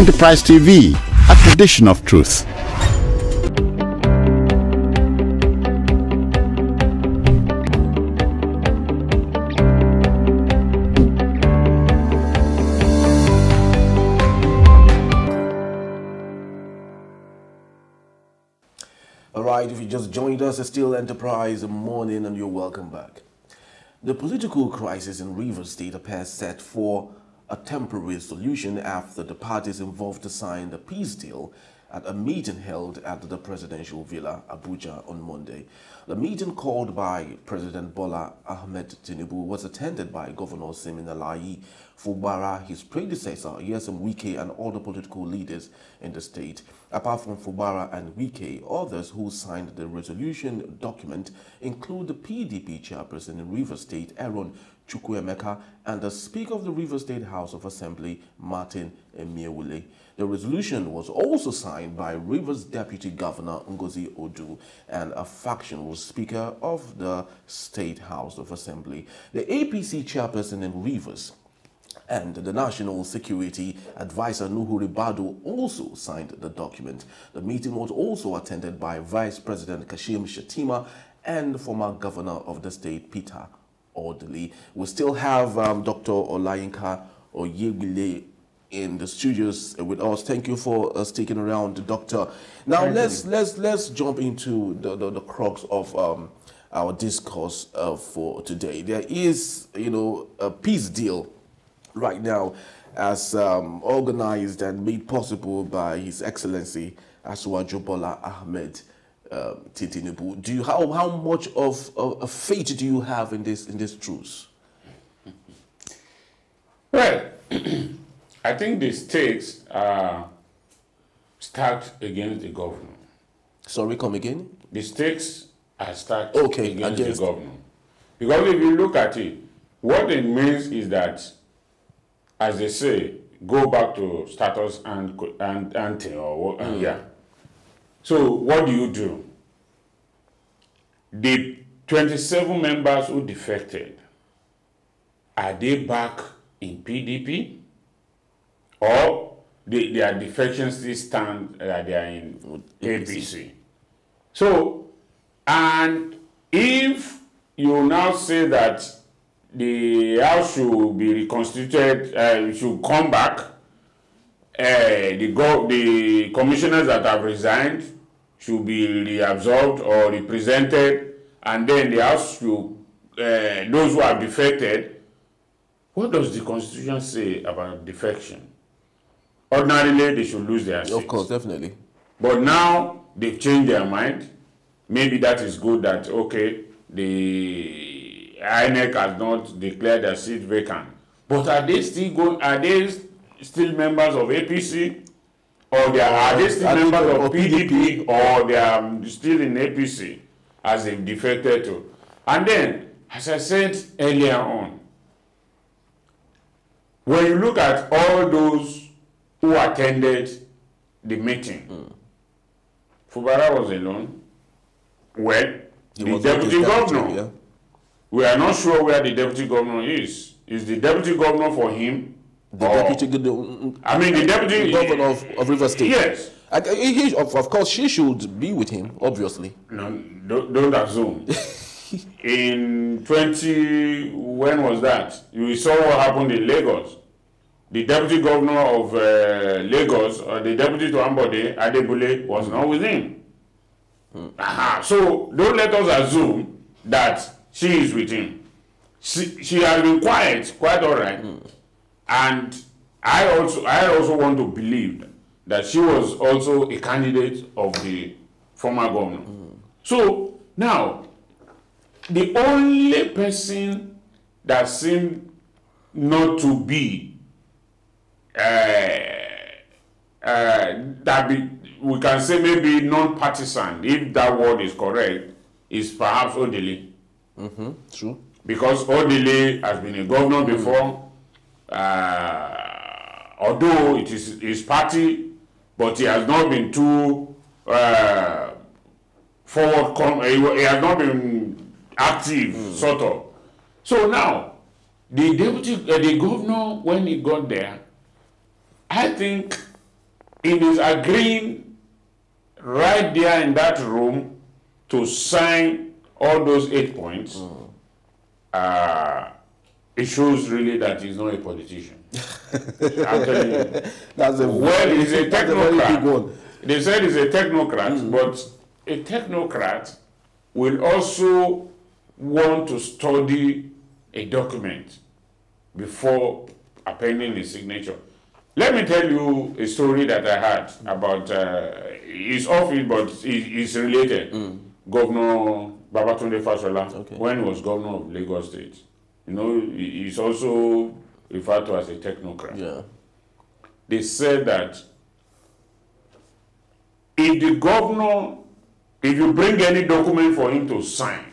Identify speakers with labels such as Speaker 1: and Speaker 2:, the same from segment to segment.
Speaker 1: Enterprise TV, a tradition of truth.
Speaker 2: All right, if you just joined us, it's still Enterprise Morning and you're welcome back. The political crisis in Rivers State appears set for a temporary solution after the parties involved signed a peace deal at a meeting held at the presidential villa, Abuja, on Monday. The meeting, called by President Bola Ahmed Tinubu, was attended by Governor Siminalayi Fubara, his predecessor, Nyesom Wike, and other political leaders in the state. Apart from Fubara and Wike, others who signed the resolution document include the PDP chairperson in Rivers State, Aaron Chukwuemeka, and the Speaker of the Rivers State House of Assembly, Martin Emiewule. The resolution was also signed by Rivers Deputy Governor Ngozi Odu and a factional Speaker of the State House of Assembly. The APC chairperson in Rivers and the National Security Advisor Nuhu Ribadu also signed the document. The meeting was also attended by Vice President Kashim Shettima and former Governor of the state, Peter Odili. We still have Dr. Olayinka Oyebile in the studios with us. Thank you for sticking around, Doctor. Now let's jump into the crux of our discourse for today. There is, a peace deal right now, as organized and made possible by His Excellency Asiwaju Bola Ahmed Tinubu. Do you how much of a faith do you have in this truce?
Speaker 3: Well, I think the stakes are stacked against the governor.
Speaker 2: Sorry, come again?
Speaker 3: The stakes are stacked against the governor. Because if you look at it, what it means is that, as they say, go back to status ante, or yeah. So what do? The 27 members who defected, are they back in PDP? Or their defections still stand that they are in APC? So, and if you now say that the House should be reconstituted, should come back, the commissioners that have resigned should be reabsorbed or represented, and then the House should, those who have defected. What does the Constitution say about defection? Ordinarily, they should lose their seats.
Speaker 2: Of course, definitely.
Speaker 3: But now they've changed their mind. Maybe that is good that, okay, the INEC has not declared their seat vacant. But are they still members of APC? Or are they still members of PDP? Or they are still in APC as they've defected to? And then, as I said earlier on, when you look at all those who attended the meeting, Fubara was alone. Well, the deputy governor, yeah. We are not sure where the deputy governor is. Is the deputy governor for him?
Speaker 2: The deputy
Speaker 3: governor
Speaker 2: of Rivers State.
Speaker 3: Yes.
Speaker 2: Of course, she should be with him, obviously.
Speaker 3: No, don't assume. In when was that? You saw what happened in Lagos. The deputy governor of Lagos, or the deputy to Ambode, Adebule, was not with him. So don't let us assume that she is with him. She has been quite all right. And I also want to believe that she was also a candidate of the former governor. So now, the only person that seemed not to be we can say maybe non-partisan, if that word is correct, is perhaps Odili.
Speaker 2: True.
Speaker 3: Because Odili has been a governor before, although it is his party, but he has not been too forward. He has not been active, sort of. So now, the governor, when he got there, I think in his agreeing right there in that room to sign all those 8 points, it shows really that he's not a politician. I'm telling you.
Speaker 2: That's a
Speaker 3: he's a
Speaker 2: very big one.
Speaker 3: technocrat. They said he's a technocrat, but a technocrat will also want to study a document before appending his signature. Let me tell you a story that I had about, it's off it, but it's related. Governor Babatunde Fashola, when he was governor of Lagos State, you know, he's also referred to as a technocrat.
Speaker 2: Yeah.
Speaker 3: They said that if the governor, if you bring any document for him to sign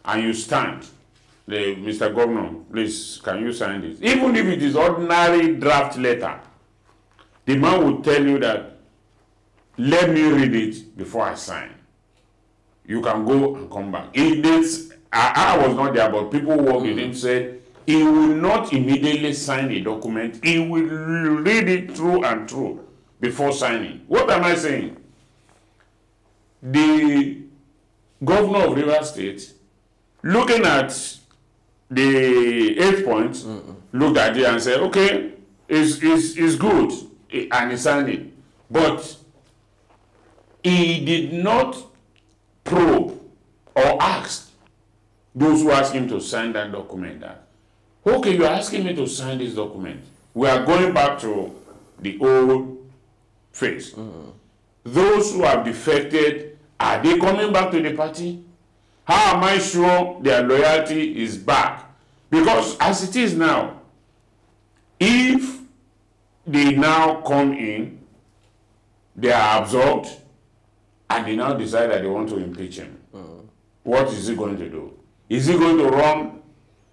Speaker 3: and you stand, Mr. Governor, please, can you sign this? Even if it is ordinary draft letter, the man will tell you that, let me read it before I sign. You can go and come back. I was not there, but people who worked with him said he will not immediately sign a document. He will read it through and through before signing. What am I saying? The governor of Rivers State, looking at the 8 points, looked at it and said, okay, it's good, and he signed it. But he did not probe or ask those who asked him to sign that document that, okay, you're asking me to sign this document. We are going back to the old phase. Those who have defected, are they coming back to the party? How am I sure their loyalty is back? Because as it is now, if they now come in, they are absorbed, and they now decide that they want to impeach him, what is he going to do? Is he going to run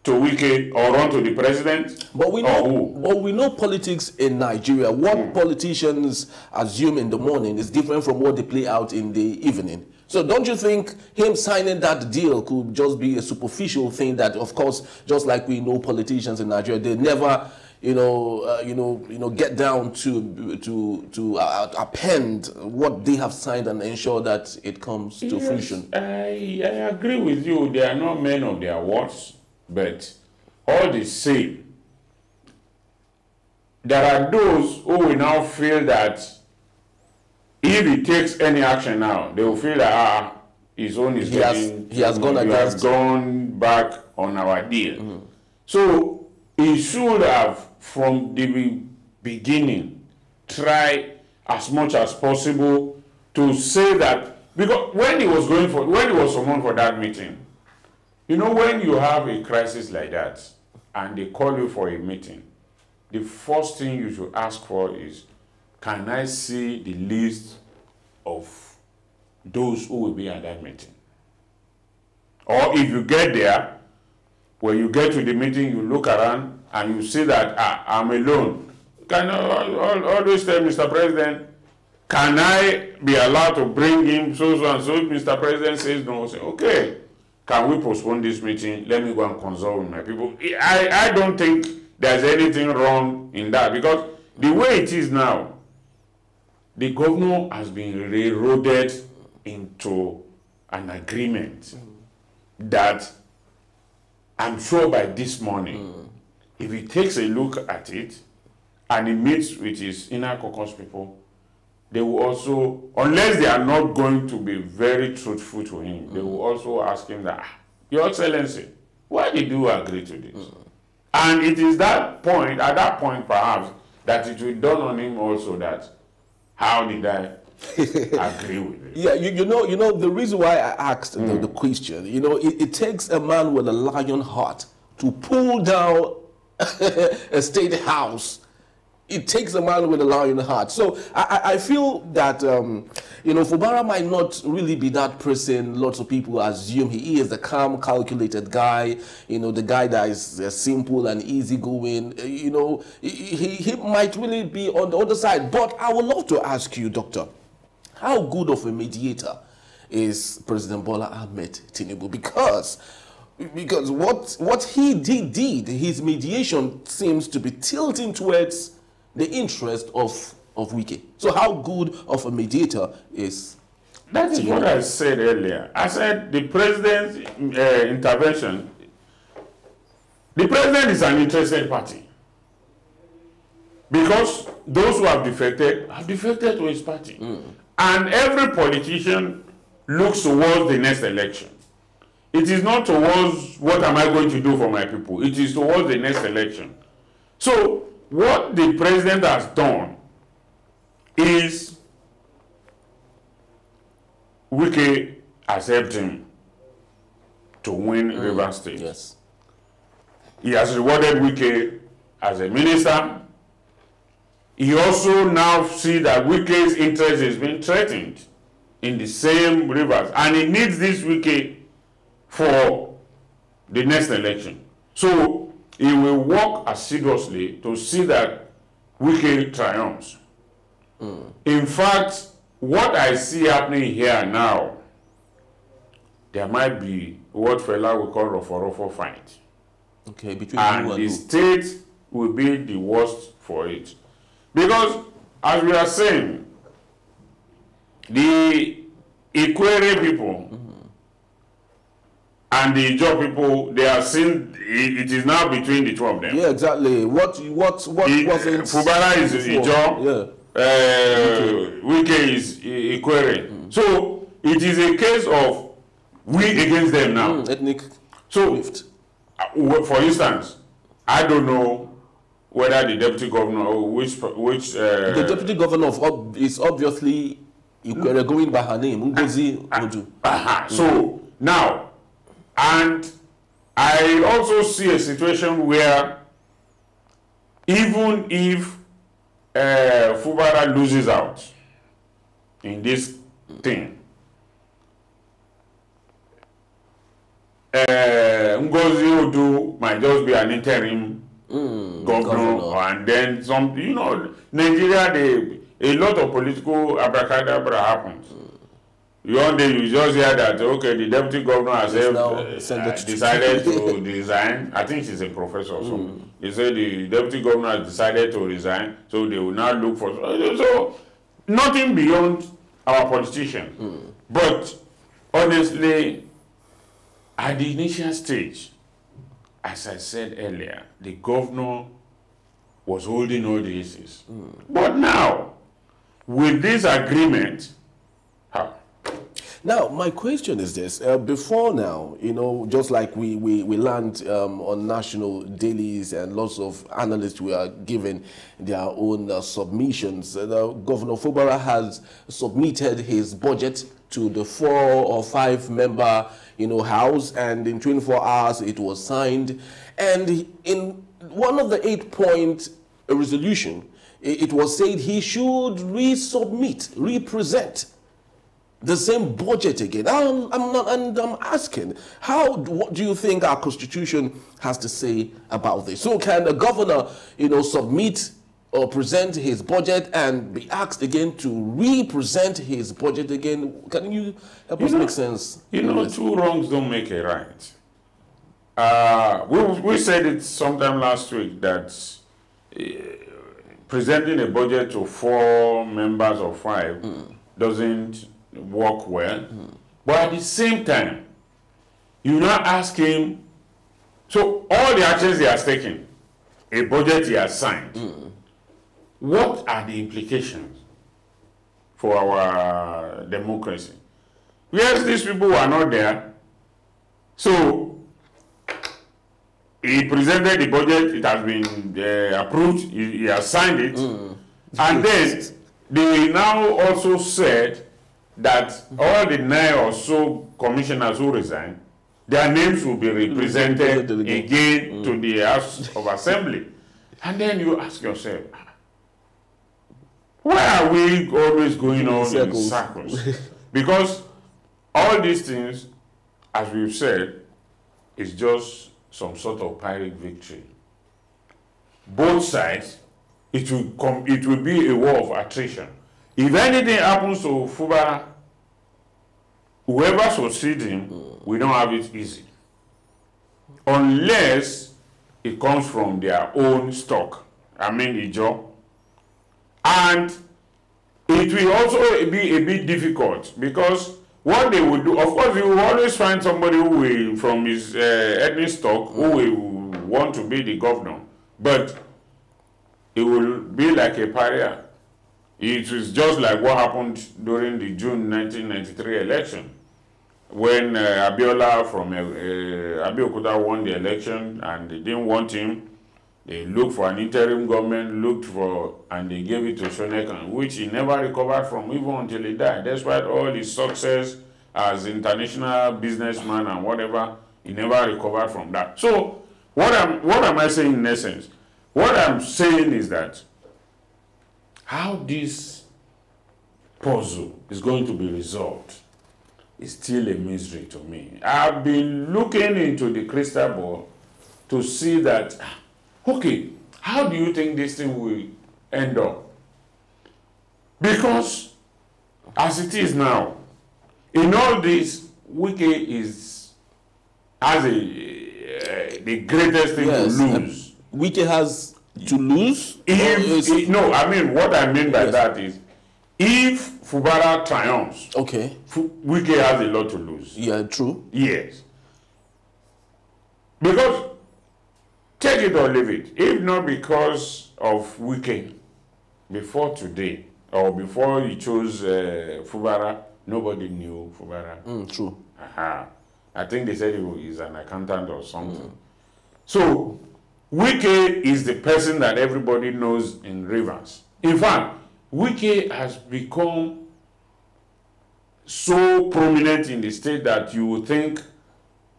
Speaker 3: to Wike or run to the president?
Speaker 2: But we know politics in Nigeria. What politicians assume in the morning is different from what they play out in the evening. So don't you think him signing that deal could just be a superficial thing that, of course, just like we know politicians in Nigeria, they never, get down to append what they have signed and ensure that it comes to fruition?
Speaker 3: I agree with you. They are not men of their words, but all the same, there are those who will now feel that if he takes any action now, they will feel that his own is
Speaker 2: he has gone
Speaker 3: back on our deal. So he should have, from the beginning, try as much as possible to say that, because when he was summoned for that meeting, you know, when you have a crisis like that and they call you for a meeting, the first thing you should ask for is, can I see the list of those who will be at that meeting? Or if you get there, when you get to the meeting, you look around and you see that, I'm alone. Can I always tell Mr. President, can I be allowed to bring him so and so? If Mr. President says no, say, okay, can we postpone this meeting? Let me go and consult with my people. I don't think there's anything wrong in that, because the way it is now, the governor has been railroaded into an agreement that I'm sure by this morning, if he takes a look at it and he meets with his inner caucus people, they will also, unless they are not going to be very truthful to him, they will also ask him that, Your Excellency, why did you agree to this? And it is at that point perhaps, that it will dawn on him also that, how did I agree with it?
Speaker 2: Yeah, you know, the reason why I asked the question, it takes a man with a lion heart to pull down a state house. It takes a man with a lion heart. So I feel that, Fubara might not really be that person lots of people assume he is, the calm, calculated guy, the guy that is simple and easygoing. He might really be on the other side. But I would love to ask you, Doctor, how good of a mediator is President Bola Ahmed Tinubu? Because what he did, his mediation seems to be tilting towards the interest of of Wike. So how good of a mediator is...
Speaker 3: That is what I said earlier. I said the president's intervention, the president is an interested party. Because those who have defected to his party. And every politician looks towards the next election. It is not towards what am I going to do for my people. It is towards the next election. So what the president has done is Wike has helped him to win Rivers State.
Speaker 2: Yes.
Speaker 3: He has rewarded Wike as a minister. He also now see that Wike's interest is being threatened in the same rivers, and he needs this Wike for the next election. So he will work assiduously to see that Wike triumphs. In fact, what I see happening here now, there might be what Fela will call Rofo fight.
Speaker 2: Okay, between
Speaker 3: and the state will be the worst for it. Because, as we are saying, the Ikwere people and the Ijaw people, they are seen, it is now between the two of them.
Speaker 2: Yeah, exactly. What wasn't...
Speaker 3: Fubara is Ijaw, Wike is Ikwere. So, it is a case of we against them now.
Speaker 2: Ethnic
Speaker 3: rift. For instance, I don't know whether the deputy governor or which
Speaker 2: the deputy governor is obviously Ikwere, going by her name, Ngozi Oju.
Speaker 3: So now, and I also see a situation where even if Fubara loses out in this thing, Ngozi Odu might just be an interim governor, and then some, you know, Nigeria, a lot of political abracadabra happens. One day you just hear that, okay, the deputy governor has decided to resign. I think she's a professor or something. They say the deputy governor has decided to resign, so they will now look for... So, nothing beyond our politicians. But, honestly, at the initial stage, as I said earlier, the governor was holding all the issues. But now, with this agreement, how?
Speaker 2: Now, my question is this. Before now, you know, just like we learned on national dailies and lots of analysts were given their own submissions, Governor Fubara has submitted his budget to the 4 or 5 member, you know, house, and in 24 hours it was signed. And in one of the 8-point resolution, it was said he should represent the same budget again. I'm asking, what do you think our constitution has to say about this? So can the governor, you know, submit or present his budget and be asked again to represent his budget again? Can you help us make sense?
Speaker 3: You know, 2 wrongs don't make a right. We said it sometime last week that presenting a budget to 4 members or 5 doesn't work well. But at the same time, you now ask him, so all the actions he has taken, a budget he has signed, what are the implications for our democracy? Yes, these people are not there. So he presented the budget, it has been approved, he has signed it, and then they now also said that all the 9 or so commissioners who resigned, their names will be represented again to the House of Assembly. And then you ask yourself, why are we always going on in circles? Because all these things, as we've said, is just some sort of Pyrrhic victory. Both sides, it will be a war of attrition. If anything happens to Fubara, whoever succeeds him, we don't have it easy. Unless it comes from their own stock. I mean, Ijaw. And it will also be a bit difficult because what they will do, of course, you will always find somebody who will, from his ethnic stock, who will want to be the governor, but it will be like a pariah. It is just like what happened during the June 1993 election, when Abiola from Abeokuta won the election and they didn't want him. They looked for an interim government, and they gave it to Shonekan, which he never recovered from even until he died. Despite all his success as international businessman and whatever, he never recovered from that. So, what am I saying in essence? What I'm saying is that how this puzzle is going to be resolved is still a mystery to me. I've been looking into the crystal ball to see that, okay, how do you think this thing will end up? Because as it is now, in all this, Wike has the greatest thing to lose.
Speaker 2: Wike has to lose?
Speaker 3: No, I mean, what I mean by that is, if Fubara triumphs,
Speaker 2: okay,
Speaker 3: Wike has a lot to lose.
Speaker 2: Yeah, true.
Speaker 3: Yes. Because, take it or leave it, if not because of Wike, before today, or before he chose Fubara, nobody knew Fubara.
Speaker 2: True.
Speaker 3: I think they said he's an accountant or something. So, Wike is the person that everybody knows in Rivers. In fact, Wike has become so prominent in the state that you would think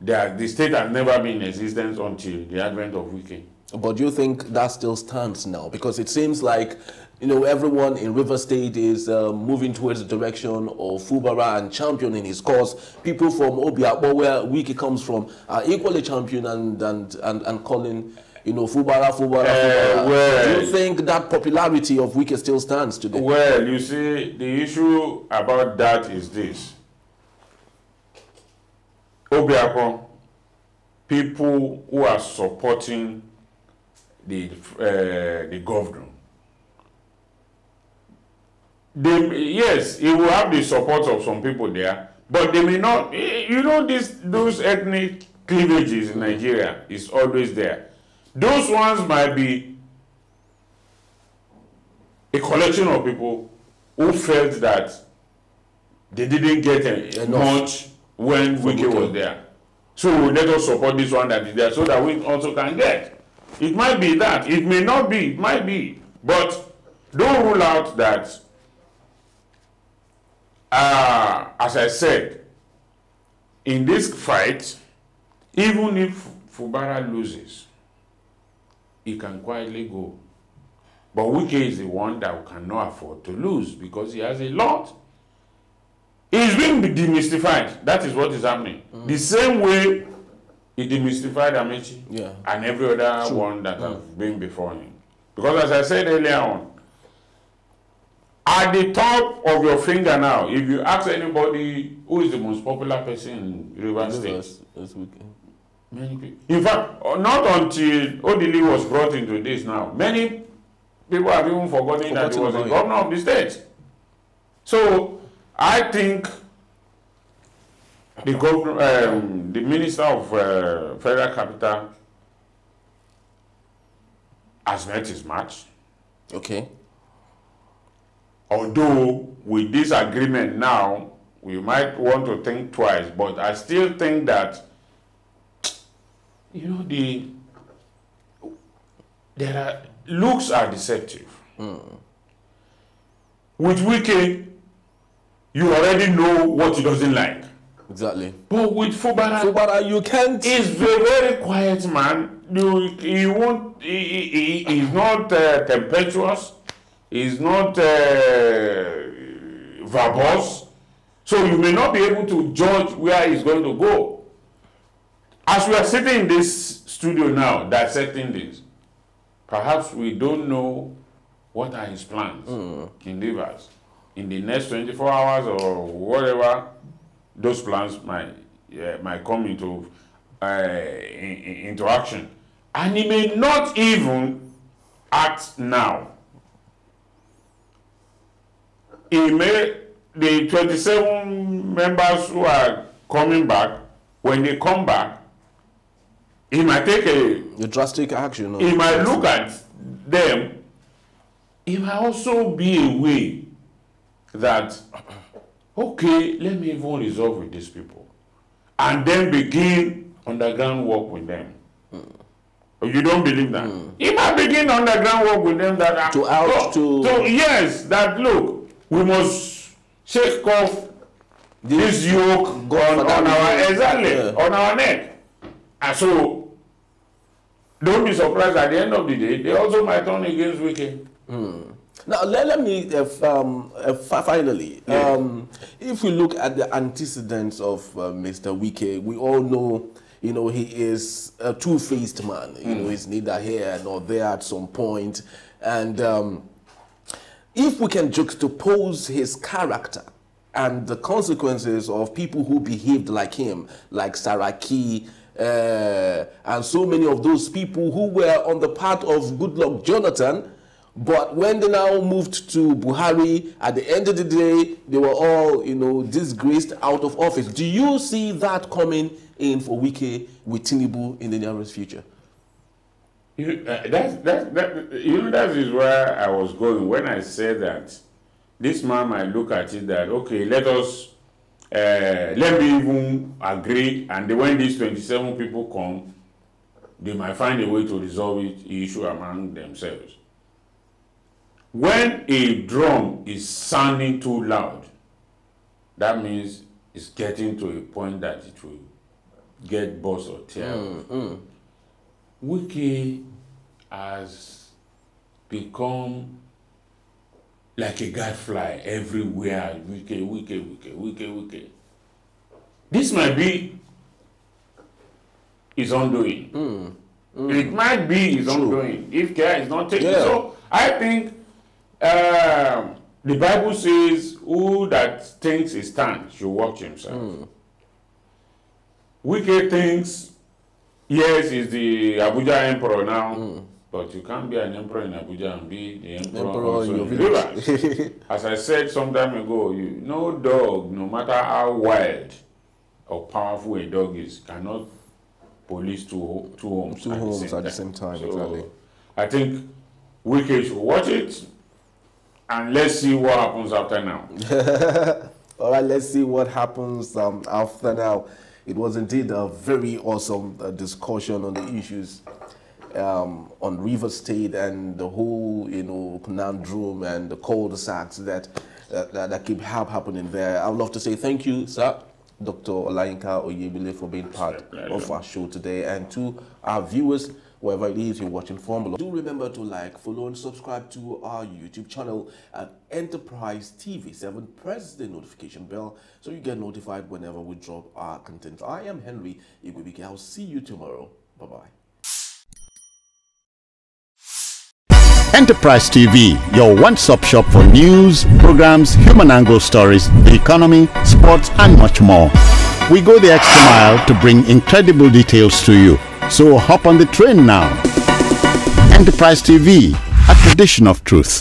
Speaker 3: that the state has never been in existence until the advent of Wike.
Speaker 2: But do you think that still stands now? Because it seems like, everyone in River State is moving towards the direction of Fubara and championing his cause. People from Obiakpo, where Wike comes from, are equally championing and calling, Fubara.
Speaker 3: Well,
Speaker 2: do you think that popularity of Wike still stands today?
Speaker 3: Well, you see, the issue about that is this. Obiakpo, people who are supporting the governor, yes, he will have the support of some people there, but they may not. Those ethnic cleavages in Nigeria is always there. Those ones might be a collection of people who felt that they didn't get much when Wike was there. So let us support this one that is there so that we also can get. It might be that. It may not be. It might be. But don't rule out that, as I said, in this fight, even if Fubara loses, he can quietly go. But Wike is the one that cannot afford to lose because he has a lot. He's being demystified. That is what is happening. The same way he demystified Amechi and every other one that have been before him. Because as I said earlier on, at the top of your finger now, if you ask anybody who is the most popular person in Rivers State, many people. In fact, not until Odili was brought into this now, many people have even forgotten that he was the governor of the state. So, I think the governor, the minister of federal capital has met his match.
Speaker 2: Okay.
Speaker 3: Although with this agreement now, we might want to think twice, but I still think that looks are deceptive. With Wike, you already know what he doesn't like.
Speaker 2: Exactly.
Speaker 3: But with Fubara,
Speaker 2: you can't.
Speaker 3: He's a very quiet man. He won't. He's not tempestuous. He's not verbose. So you may not be able to judge where he's going to go. As we are sitting in this studio now, dissecting this, perhaps we don't know what are his plans in Rivers. In the next 24 hours or whatever, those plans might come into action. And he may not even act now. he may, the 27 members who are coming back, when they come back, he might take a
Speaker 2: drastic action.
Speaker 3: He might look at them. It might also be a way that, okay, let me even resolve with these people, and then begin underground work with them. You don't believe that? He might begin underground work with them that yes, that look, we must shake off this yoke on our neck. And so don't be surprised at the end of the day, they also might turn against Wike.
Speaker 2: Now, let me finally, if we look at the antecedents of Mr. Wike, we all know, you know, he is a two-faced man. You know, he's neither here nor there at some point. And if we can juxtapose his character and the consequences of people who behaved like him, like Saraki, and so many of those people who were on the part of Goodluck Jonathan, but when they now moved to Buhari, at the end of the day, they were all, you know, disgraced out of office. Do you see that coming in for Wike with Tinubu in the nearest future?
Speaker 3: That is where I was going when I said that this man might look at it that, okay, let me even agree, and when these 27 people come, they might find a way to resolve the issue among themselves. When a drum is sounding too loud, that means it's getting to a point that it will get burst or tear. Wike has become like a gadfly everywhere. Wike. This might be his undoing. It might be his undoing if care is not taken. So I think the Bible says, who that thinks he stands should watch himself. Wike thinks, yes, he's the Abuja emperor now, but you can't be an emperor in Abuja and be the emperor also in Rivers. As I said some time ago, no dog, no matter how wild or powerful a dog is, cannot police two homes at the same time. So exactly. I think Wike should watch it, and let's see what happens after now.
Speaker 2: All right, let's see what happens after now. It was indeed a very awesome discussion on the issues on Rivers State and the whole, you know, conundrum and the cul-de-sacs that keep happening there. I would love to say thank you, sir, Dr. Olayinka Oyebile, for being part of our show today, and to our viewers, wherever it is you're watching from. Do remember to like, follow, and subscribe to our YouTube channel at Enterprise TV7. Press the notification bell so you get notified whenever we drop our content. I am Henry Igwebike. I'll see you tomorrow. Bye-bye.
Speaker 1: Enterprise TV, your one-stop shop for news, programs, human angle stories, the economy, sports, and much more. We go the extra mile to bring incredible details to you. So hop on the train now. Enterprise TV, a tradition of truth.